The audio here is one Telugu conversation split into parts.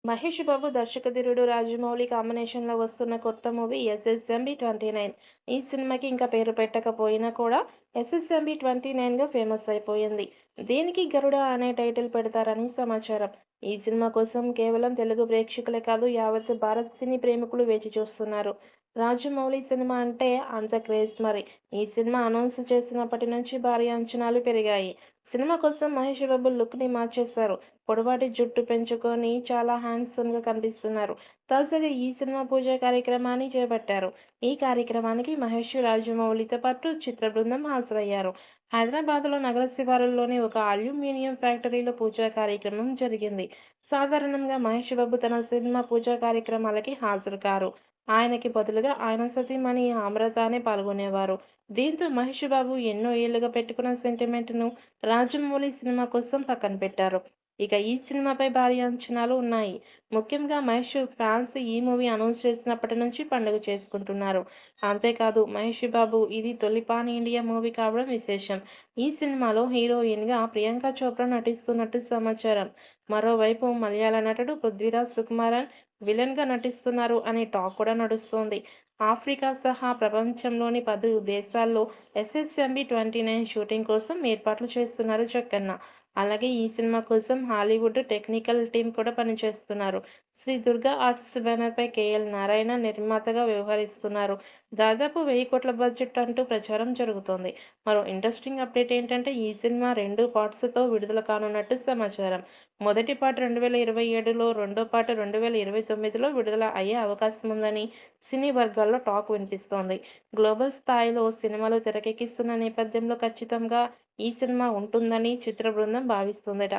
మహేష్ బాబు దర్శకధీరుడు రాజమౌళి కాంబినేషన్‌లో వస్తున్న కొత్త మూవీ 'ఎస్ఎస్ఎంబీ 29'. ఈ సినిమాకి ఇంకా పేరు పెట్టకపోయినా కూడా 'ఎస్ఎస్ఎంబీ 29'గా ఫేమస్ అయిపోయింది. దీనికి 'గరుడ' అనే టైటిల్ పెడతారని సమాచారం. ఈ సినిమా కోసం కేవలం తెలుగు ప్రేక్షకులే కాదు యావత్ భారత్ సినీ ప్రేమికులు వేచి చూస్తున్నారు. రాజమౌళి సినిమా అంటే అంత క్రేజ్ మరి. ఈ సినిమా అనౌన్స్ చేసినప్పటి నుంచి భారీ అంచనాలు పెరిగాయి. సినిమా కోసం మహేష్ బాబు లుక్‌ని మార్చేశారు. పొడవాటి జుట్టు పెంచుకొని చాలా హ్యాండ్సమ్‌గా కనిపిస్తున్నారు. తాజాగా ఈ సినిమా పూజ కార్యక్రమాన్ని చేపట్టారు. ఈ కార్యక్రమానికి మహేష్, రాజమౌళితో పాటు చిత్ర బృందం హాజరయ్యారు. హైదరాబాద్‌లో నగర శివారుల్లోని ఒక అల్యూమినియం ఫ్యాక్టరీలో పూజా కార్యక్రమం జరిగింది. సాధారణంగా మహేష్ బాబు తన సినిమా పూజా కార్యక్రమాలకి హాజరు కారు. ఆయనకి బదులుగా ఆయన సతీమణి అమృతానే పాల్గొనేవారు. దీంతో మహేష్ బాబు ఎన్నో ఏళ్లుగా పెట్టుకున్న సెంటిమెంట్‌ను రాజమౌళి సినిమా కోసం పక్కన పెట్టారు. ఇక ఈ సినిమాపై భారీ అంచనాలు ఉన్నాయి. ముఖ్యంగా మహేష్ ఫ్యాన్స్ ఈ మూవీ అనౌన్స్ చేసినప్పటి నుంచి పండుగ చేసుకుంటున్నారు. అంతేకాదు మహేష్ బాబు ఇది తొలి పాన్ ఇండియా మూవీ కావడం విశేషం. ఈ సినిమాలో హీరోయిన్‌గా ప్రియాంక చోప్రా నటిస్తున్నట్టు సమాచారం. మరోవైపు మలయాళ నటుడు పృథ్వీరాజ్ సుకుమారన్ విలన్‌గా నటిస్తున్నారు అనే టాక్ కూడా నడుస్తోంది. ఆఫ్రికా సహా ప్రపంచంలోని 10 దేశాల్లో ఎస్ఎస్ఎంబీ 29 షూటింగ్ కోసం ఏర్పాట్లు చేస్తున్నారు జక్కన్న. అలాగే ఈ సినిమా కోసం హాలీవుడ్ టెక్నికల్ టీమ్ కూడా పనిచేస్తున్నారు. శ్రీ దుర్గా ఆర్ట్స్ బ్యానర్‌పై కేఎల్ నారాయణ నిర్మాతగా వ్యవహరిస్తున్నారు. దాదాపు 1000 కోట్ల బడ్జెట్ అంటూ ప్రచారం జరుగుతోంది. మరో ఇంట్రెస్టింగ్ అప్డేట్ ఏంటంటే ఈ సినిమా 2 పార్ట్స్‌తో విడుదల కానున్నట్టు సమాచారం. మొదటి పార్ట్ 2027లో, రెండో పార్ట్ 2029లో విడుదల అయ్యే అవకాశం ఉందని సినీ వర్గాల్లో టాక్ వినిపిస్తోంది. గ్లోబల్ స్థాయిలో సినిమాలు తెరకెక్కిస్తున్న నేపథ్యంలో ఖచ్చితంగా ఈ సినిమా ఉంటుందని చిత్ర బృందం భావిస్తోందట.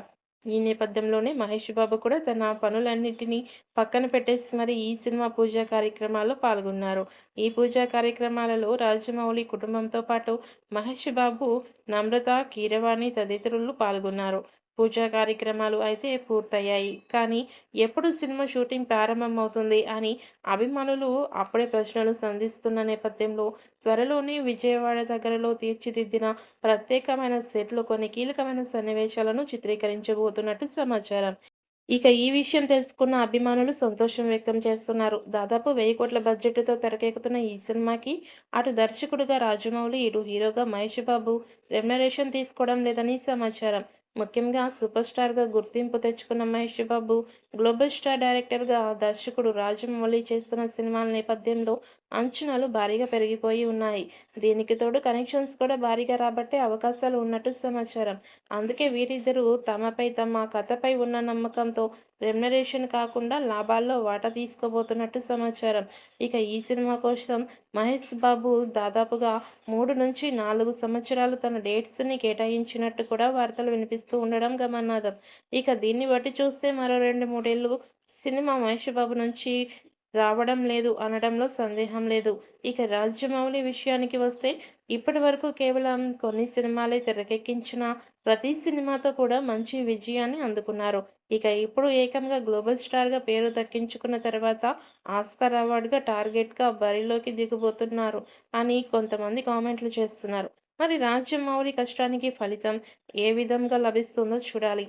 ఈ నేపథ్యంలోనే మహేష్ బాబు కూడా తన పనులన్నిటినీ పక్కన పెట్టేసి మరి ఈ సినిమా పూజా కార్యక్రమాల్లో పాల్గొన్నారు. ఈ పూజా కార్యక్రమాలలో రాజమౌళి కుటుంబంతో పాటు మహేష్ బాబు, నమ్రత, కీరవాణి తదితరులు పాల్గొన్నారు. పూజా కార్యక్రమాలు అయితే పూర్తయ్యాయి. కానీ ఎప్పుడు సినిమా షూటింగ్ ప్రారంభమవుతుంది అని అభిమానులు అప్పుడే ప్రశ్నలు సంధిస్తున్న నేపథ్యంలో త్వరలోనే విజయవాడ దగ్గరలో తీర్చిదిద్దిన ప్రత్యేకమైన సెట్‌లో కొన్ని కీలకమైన సన్నివేశాలను చిత్రీకరించబోతున్నట్టు సమాచారం. ఇక ఈ విషయం తెలుసుకున్న అభిమానులు సంతోషం వ్యక్తం చేస్తున్నారు. దాదాపు 1000 కోట్ల బడ్జెట్‌తో తెరకెక్కుతున్న ఈ సినిమాకి అటు దర్శకుడుగా రాజమౌళి, ఇటు హీరోగా మహేష్ బాబు రెమ్యునరేషన్ తీసుకోవడం లేదని సమాచారం. ముఖ్యంగా సూపర్ స్టార్‌గా గుర్తింపు తెచ్చుకున్న మహేష్ బాబు గ్లోబల్ స్టార్ డైరెక్టర్‌గా దర్శకుడు రాజమౌళి చేస్తున్న సినిమాల నేపథ్యంలో అంచనాలు భారీగా పెరిగిపోయి ఉన్నాయి. దీనికి తోడు కనెక్షన్స్ కూడా భారీగా రాబట్టే అవకాశాలు ఉన్నట్టు సమాచారం. అందుకే వీరిద్దరూ తమ కథపై ఉన్న నమ్మకంతో రెమ్యునరేషన్ కాకుండా లాభాల్లో వాటా తీసుకోబోతున్నట్టు సమాచారం. ఇక ఈ సినిమా కోసం మహేష్ బాబు దాదాపుగా 3-4 సంవత్సరాలు తన డేట్స్‌ని కేటాయించినట్టు కూడా వార్తలు వినిపిస్తూ ఉండడం గమనార్హం. ఇక దీన్ని బట్టి చూస్తే మరో 2, 3 ఏళ్లు సినిమా మహేష్ బాబు నుంచి రావడం లేదు అనడంలో సందేహం లేదు. ఇక రాజమౌళి విషయానికి వస్తే ఇప్పటివరకు కేవలం కొన్ని సినిమాలే తెరకెక్కించినా ప్రతి సినిమాతో కూడా మంచి విజయాన్ని అందుకున్నారు. ఇక ఇప్పుడు ఏకంగా గ్లోబల్ స్టార్‌గా పేరు దక్కించుకున్న తర్వాత ఆస్కార్ అవార్డ్‌గా టార్గెట్‌గా బరిలోకి దిగబోతున్నారు అని కొంతమంది కామెంట్లు చేస్తున్నారు. మరి రాజమౌళి కష్టానికి ఫలితం ఏ విధంగా లభిస్తుందో చూడాలి.